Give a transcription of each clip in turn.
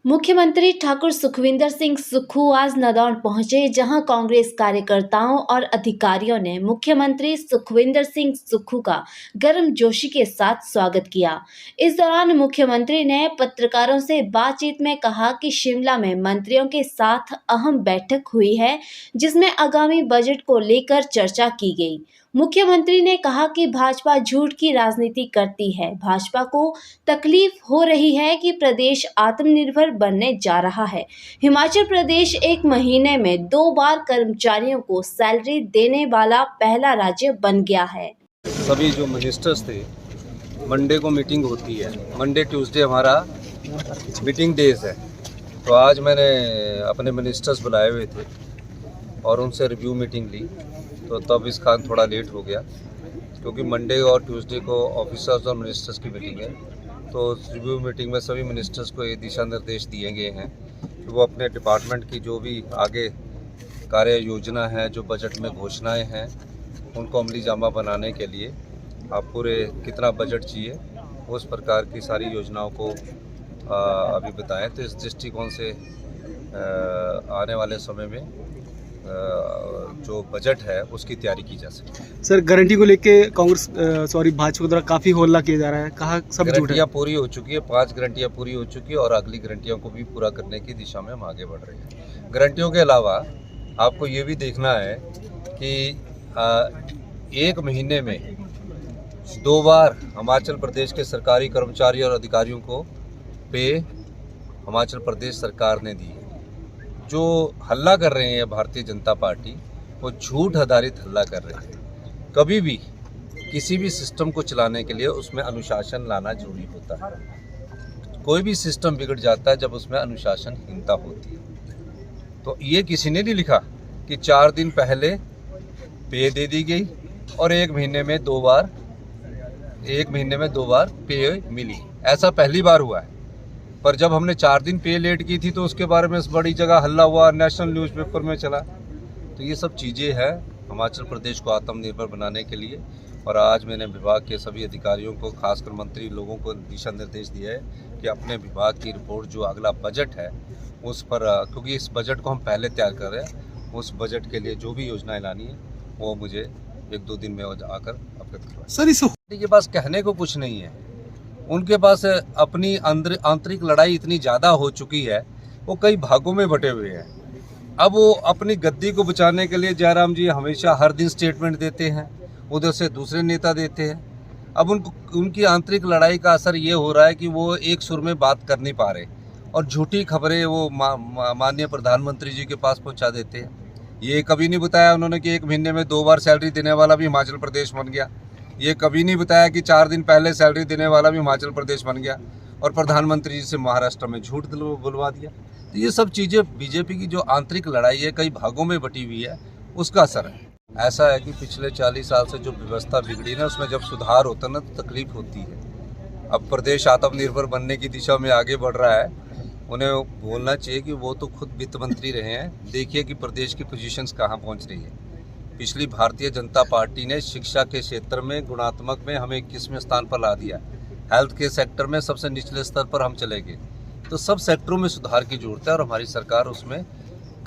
मुख्यमंत्री ठाकुर सुखविंदर सिंह सुक्खू आज नदौन पहुंचे, जहां कांग्रेस कार्यकर्ताओं और अधिकारियों ने मुख्यमंत्री सुखविंदर सिंह सुक्खू का गर्मजोशी के साथ स्वागत किया। इस दौरान मुख्यमंत्री ने पत्रकारों से बातचीत में कहा कि शिमला में मंत्रियों के साथ अहम बैठक हुई है, जिसमें आगामी बजट को लेकर चर्चा की गई। मुख्यमंत्री ने कहा कि भाजपा झूठ की राजनीति करती है। भाजपा को तकलीफ हो रही है कि प्रदेश आत्मनिर्भर बनने जा रहा है। हिमाचल प्रदेश 1 महीने में 2 बार कर्मचारियों को सैलरी देने वाला पहला राज्य बन गया है। सभी जो मिनिस्टर्स थे, मंडे को मीटिंग होती है, मंडे ट्यूसडे हमारा मीटिंग डेज है। तो आज मैंने अपने मिनिस्टर्स बुलाए हुए थे और उनसे रिव्यू मीटिंग ली, तो तब इस कारण थोड़ा लेट हो गया, क्योंकि मंडे और ट्यूसडे को ऑफिसर्स और मिनिस्टर्स की मीटिंग है। तो रिव्यू मीटिंग में सभी मिनिस्टर्स को ये दिशा निर्देश दिए गए हैं कि वो अपने डिपार्टमेंट की जो भी आगे कार्य योजना है, जो बजट में घोषणाएं हैं, उनको अमली जामा बनाने के लिए आप पूरे कितना बजट चाहिए उस प्रकार की सारी योजनाओं को अभी बताएं। तो इस दृष्टिकोण से आने वाले समय में जो बजट है उसकी तैयारी की जा सकती है। सर, गारंटी को लेके कांग्रेस भाजपा द्वारा काफ़ी हल्ला किया जा रहा है, कहा सब गारंटियाँ पूरी हो चुकी है, 5 गारंटियाँ पूरी हो चुकी है और अगली गारंटियों को भी पूरा करने की दिशा में हम आगे बढ़ रहे हैं। गारंटियों के अलावा आपको ये भी देखना है कि 1 महीने में 2 बार हिमाचल प्रदेश के सरकारी कर्मचारी और अधिकारियों को पे हिमाचल प्रदेश सरकार ने दी है। जो हल्ला कर रहे हैं भारतीय जनता पार्टी, वो झूठ आधारित हल्ला कर रहे हैं। कभी भी किसी भी सिस्टम को चलाने के लिए उसमें अनुशासन लाना जरूरी होता है। कोई भी सिस्टम बिगड़ जाता है जब उसमें अनुशासनहीनता होती है। तो ये किसी ने नहीं लिखा कि 4 दिन पहले पे दे दी गई और 1 महीने में 2 बार पे मिली। ऐसा पहली बार हुआ है। पर जब हमने 4 दिन पे लेट की थी तो उसके बारे में बड़ी जगह हल्ला हुआ, नेशनल न्यूज़पेपर में चला। तो ये सब चीज़ें हैं हिमाचल प्रदेश को आत्मनिर्भर बनाने के लिए। और आज मैंने विभाग के सभी अधिकारियों को, खासकर मंत्री लोगों को दिशा निर्देश दिया है कि अपने विभाग की रिपोर्ट जो अगला बजट है उस पर, क्योंकि इस बजट को हम पहले तैयार कर रहे हैं, उस बजट के लिए जो भी योजनाएं लानी है वो मुझे 1-2 दिन में आकर अवगत करवाएं। सर, इस के पास कहने को कुछ नहीं है। उनके पास अपनी आंतरिक लड़ाई इतनी ज़्यादा हो चुकी है, वो कई भागों में बटे हुए हैं। अब वो अपनी गद्दी को बचाने के लिए जयराम जी हमेशा हर दिन स्टेटमेंट देते हैं, उधर से दूसरे नेता देते हैं। अब उनकी आंतरिक लड़ाई का असर ये हो रहा है कि वो एक सुर में बात कर नहीं पा रहे और झूठी खबरें वो माननीय प्रधानमंत्री जी के पास पहुंचा देते हैं। ये कभी नहीं बताया उन्होंने कि 1 महीने में 2 बार सैलरी देने वाला भी हिमाचल प्रदेश बन गया। ये कभी नहीं बताया कि 4 दिन पहले सैलरी देने वाला भी हिमाचल प्रदेश बन गया और प्रधानमंत्री जी से महाराष्ट्र में झूठ बुलवा दिया। तो ये सब चीज़ें बीजेपी की जो आंतरिक लड़ाई है, कई भागों में बटी हुई है, उसका असर है। ऐसा है कि पिछले 40 साल से जो व्यवस्था बिगड़ी ना, उसमें जब सुधार होता ना तो तकलीफ होती है। अब प्रदेश आत्मनिर्भर बनने की दिशा में आगे बढ़ रहा है। उन्हें बोलना चाहिए कि वो तो खुद वित्त मंत्री रहे हैं। देखिए कि प्रदेश की पोजीशंस कहाँ पहुँच रही है। पिछली भारतीय जनता पार्टी ने शिक्षा के क्षेत्र में गुणात्मक में हमें 21वें स्थान पर ला दिया। हेल्थ के सेक्टर में सबसे निचले स्तर पर हम चले गए। तो सब सेक्टरों में सुधार की जरूरत है और हमारी सरकार उसमें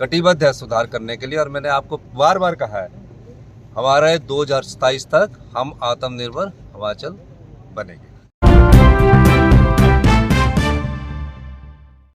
कटिबद्ध है सुधार करने के लिए। और मैंने आपको बार बार कहा है, हमारे 2027 तक हम आत्मनिर्भर हिमाचल बनेंगे।